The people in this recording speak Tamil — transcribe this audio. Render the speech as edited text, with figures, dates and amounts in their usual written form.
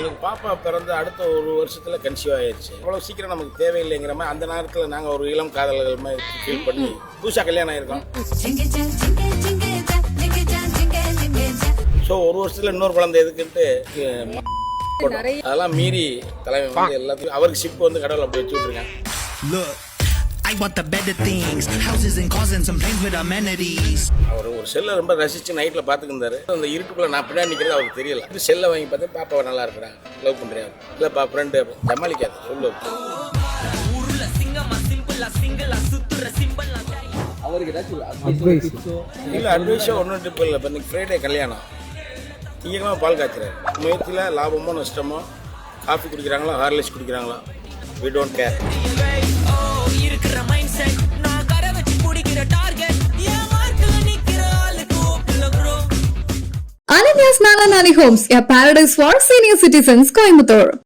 எங்களுக்கு பாப்பா பிறந்து அடுத்த ஒரு வருஷத்துல கன்சீவ் ஆயிடுச்சு. அவ்வளவு சீக்கிரம் நமக்கு தேவையில்லைங்கிற மாதிரி அந்த நேரத்தில் நாங்கள் ஒரு இளம் காதலர்கள் மாதிரி ஃபீல் பண்ணி புதுசாக கல்யாணம் ஆயிருக்கோம். ஸோ ஒரு வருஷத்துல இன்னொரு குழந்தை எதுக்குன்ட்டு அதெல்லாம் மீறி தலைமை வந்து எல்லாத்தையும் அவருக்கு ஷிப் வந்து கடவுள் அப்படி வச்சு விட்டுருக்கேன். I want the better things, houses and cars and some planes with amenities. அவர் ஒரு செல்லை ரொம்ப ரசிச்சு நைட்டில் பார்த்துக்கிருந்தாரு. அந்த இருட்டுக்குள்ள நான் பின்னாடி நிற்கிறது அவருக்கு தெரியல. செல்லை வாங்கி பார்த்து பாப்பாவை நல்லா இருக்கிறேன், லவ் பண்ணுறேன், இல்லைப்பா ஃப்ரெண்டு ஜமாளிக்காது சொல்லு. அவருக்கு ஏதாச்சும் இல்லை அட்வைஸோ ஒன்றும் டிப்பு இல்லை. இப்போ இன்னைக்கு ஃப்ரைடே கல்யாணம், திங்கக்கிழமை பால் காய்ச்சுறாரு. முயற்சியில் லாபமோ நஷ்டமோ, காஃபி குடிக்கிறாங்களோ ஹார்லிக்ஸ் குடிக்கிறாங்களோ, we don't care. Ananya's Nana Nani Homes, a paradise for senior citizens, Coimbatore.